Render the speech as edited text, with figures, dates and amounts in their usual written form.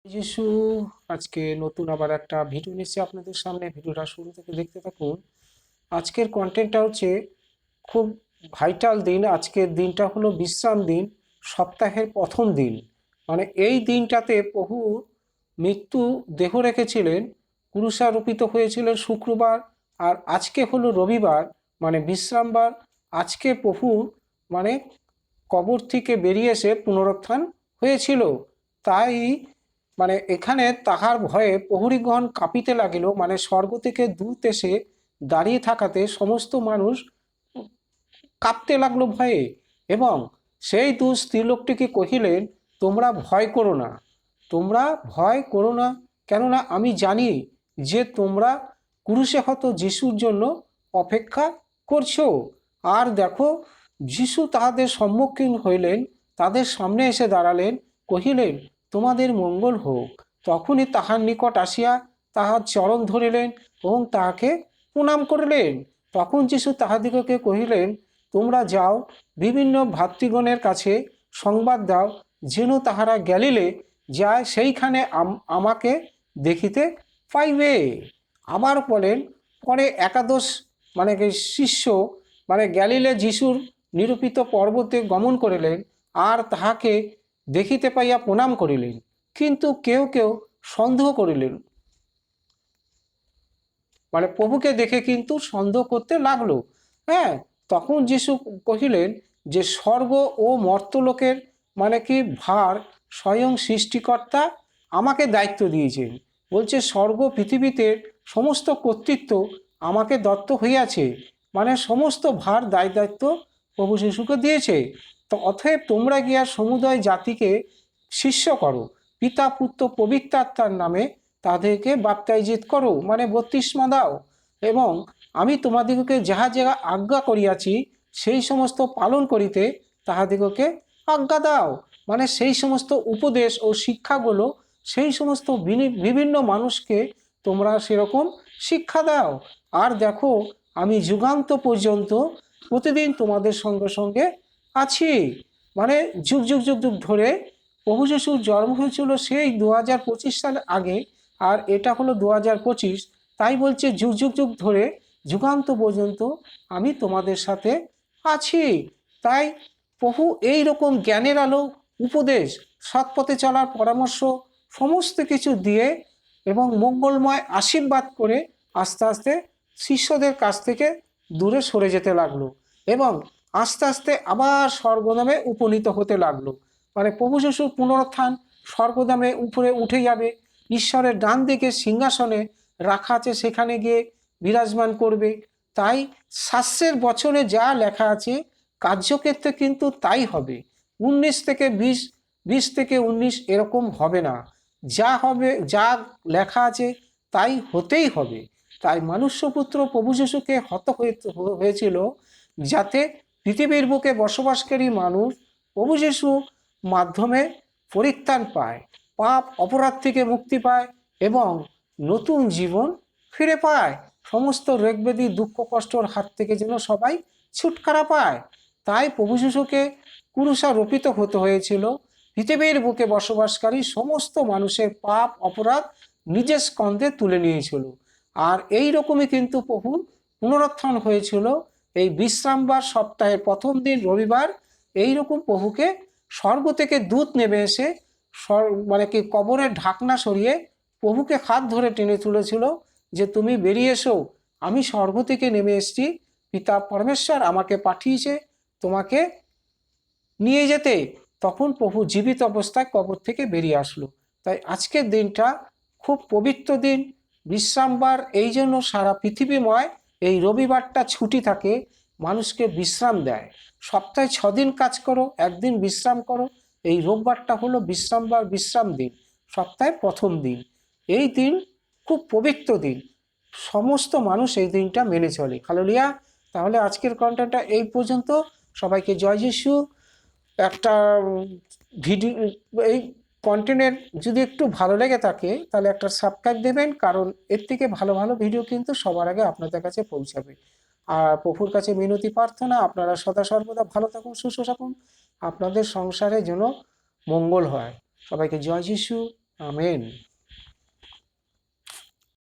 যিশু আজকে নতুন আবার একটা ভিডিও নিচ্ছি আপনাদের সামনে। ভিডিওটা শুরু থেকে দেখতে থাকুন। আজকের কন্টেন্টটা হচ্ছে খুব ভাইটাল দিন। আজকের দিনটা হলো বিশ্রাম দিন, সপ্তাহের প্রথম দিন। মানে এই দিনটাতে প্রভু মৃত্যু দেহ রেখেছিলেন, ক্রুশারোপিত হয়েছিলেন শুক্রবার, আর আজকে হলো রবিবার, মানে বিশ্রামবার। আজকে প্রভু মানে কবর থেকে বেরিয়ে এসে পুনরুত্থান হয়েছিল। তাই মানে এখানে তাহার ভয়ে প্রহরীগণ কাঁপিতে লাগিল, মানে স্বর্গ থেকে দূত এসে দাঁড়িয়ে থাকাতে সমস্ত মানুষ কাঁপতে লাগলো ভয়ে। এবং সেই দূত স্ত্রীলোকটিকে কহিলেন, তোমরা ভয় করো না, তোমরা ভয় করো না, কেননা আমি জানি যে তোমরা ক্রুশে হত যিশুর জন্য অপেক্ষা করছো। আর দেখো, যিশু তাহাদের সম্মুখীন হইলেন, তাদের সামনে এসে দাঁড়ালেন, কহিলেন, তোমাদের মঙ্গল হোক। তখনই তাহার নিকট আসিয়া তাহার চরণ ধরিলেন এবং তাহাকে প্রণাম করিলেন। তখন যিশু তাহাদিগকে কহিলেন, তোমরা যাও, বিভিন্ন ভ্রাতৃগণের কাছে সংবাদ দাও, যেন তাহারা গ্যালিলে যায়, সেইখানে আমাকে দেখিতে পাইবে। আবার বলেন, পরে একাদশ মানে শিষ্য মানে গ্যালিলে যিশুর নিরূপিত পর্বতে গমন করিলেন, আর তাহাকে দেখিতে পাইয়া প্রণাম করিলেন। কিন্তু কেউ কেউ সন্দেহ করিলেন, মানে প্রভুকে দেখে কিন্তু সন্দেহ করতে লাগলো। হ্যাঁ, তখন যিশু কহিলেন যে স্বর্গ ও মর্তলোকের মানে কি ভার স্বয়ং সৃষ্টিকর্তা আমাকে দায়িত্ব দিয়েছেন। বলছে স্বর্গ পৃথিবীতে সমস্ত কর্তৃত্ব আমাকে দত্ত হইয়াছে, মানে সমস্ত ভার দায় দায়িত্ব প্রভু শিশুকে দিয়েছে। তো অতএব তোমরা গিয়া সমুদয় জাতিকে শিষ্য করো, পিতা পুত্র পবিত্র আত্মার নামে তাদেরকে বাপ্তাইজিত করো, মানে বত্তিস্মা দাও, এবং আমি তোমাদিগকে যাহা যাহা আজ্ঞা করিয়াছি সেই সমস্ত পালন করিতে তাহাদিগকে আজ্ঞা দাও। মানে সেই সমস্ত উপদেশ ও শিক্ষাগুলো সেই সমস্ত বিভিন্ন মানুষকে তোমরা সেরকম শিক্ষা দাও। আর দেখো, আমি যুগান্ত পর্যন্ত প্রতিদিন তোমাদের সঙ্গে সঙ্গে আছি। মানে যুগ যুগ যুগ যুগ ধরে প্রভু যিশুর জন্ম হয়েছিল সেই 2025 সাল আগে, আর এটা হলো 2025। তাই বলছে যুগ যুগ যুগ ধরে যুগান্ত পর্যন্ত আমি তোমাদের সাথে আছি। তাই প্রভু এই রকম জ্ঞানের আলো, উপদেশ, সৎপথে চলার পরামর্শ সমস্ত কিছু দিয়ে এবং মঙ্গলময় আশীর্বাদ করে আস্তে আস্তে শিষ্যদের কাছ থেকে দূরে সরে যেতে লাগলো, এবং আস্তে আস্তে আবার স্বর্গধামে উপনীত হতে লাগলো। মানে প্রভু যিশুর পুনরুত্থান, স্বর্গধামে উপরে উঠে যাবে, ঈশ্বরের ডান দিকে সিংহাসনে রাখা আছে, সেখানে গিয়ে বিরাজমান করবে। তাই শাস্ত্রের বচনে যা লেখা আছে কার্যক্ষেত্রে কিন্তু তাই হবে। 19 থেকে 20, 20 থেকে 19 এরকম হবে না। যা হবে, যা লেখা আছে তাই হতেই হবে। তাই মনুষ্যপুত্র প্রভু যিশুকে হত হয়েছিল যাতে পৃথিবীর বুকে বসবাসকারী মানুষ প্রভু যিশু মাধ্যমে পরিত্রাণ পায়, পাপ অপরাধ থেকে মুক্তি পায় এবং নতুন জীবন ফিরে পায়, সমস্ত রোগব্যাধি দুঃখ কষ্টর হাত থেকে যেন সবাই ছুটকারা পায়। তাই প্রভু যিশুকে ক্রুশারোপিত হতে হয়েছিল পৃথিবীর বুকে বসবাসকারী সমস্ত মানুষের পাপ অপরাধ নিজের স্কন্ধে তুলে নিয়েছিল। আর এই রকমই কিন্তু প্রভুর পুনরুত্থান হয়েছিল এই বিশ্রামবার, সপ্তাহের প্রথম দিন রবিবার। এই রকম প্রভুকে স্বর্গ থেকে দূত নেমে এসে মানে কি কবরের ঢাকনা সরিয়ে প্রভুকে হাত ধরে টেনে তুলেছিল যে তুমি বেরিয়ে এসো, আমি স্বর্গ থেকে নেমে এসেছি, পিতা পরমেশ্বর আমাকে পাঠিয়েছে তোমাকে নিয়ে যেতে। তখন প্রভু জীবিত অবস্থায় কবর থেকে বেরিয়ে আসলো। তাই আজকের দিনটা খুব পবিত্র দিন, বিশ্রামবার। এই জন্য সারা পৃথিবীময় এই রবিবারটা ছুটি থাকে, মানুষকে বিশ্রাম দেয়। সপ্তাহে 6 দিন কাজ করো, একদিন বিশ্রাম করো। এই রোববারটা হলো বিশ্রামবার, বিশ্রাম দিন, সপ্তাহে প্রথম দিন। এই দিন খুব পবিত্র দিন, সমস্ত মানুষ এই দিনটা মেনে চলে। হালেলুয়া। তাহলে আজকের কন্টেন্টটা এই পর্যন্ত। সবাইকে জয় যিশু। একটা ভিডিও, এই কন্টেন্টের যদি একটু ভালো লেগে থাকে তাহলে একটা সাবস্ক্রাইব দেবেন, কারণ এর থেকে ভালো ভালো ভিডিও কিন্তু সবার আগে আপনাদের কাছে পৌঁছাবে। আর প্রভুর কাছে মিনতি প্রার্থনা, আপনারা সদা সর্বদা ভালো থাকুন, সুস্থ থাকুন, আপনাদের সংসারে যেন মঙ্গল হয়। সবাইকে জয় যিশু। আমেন।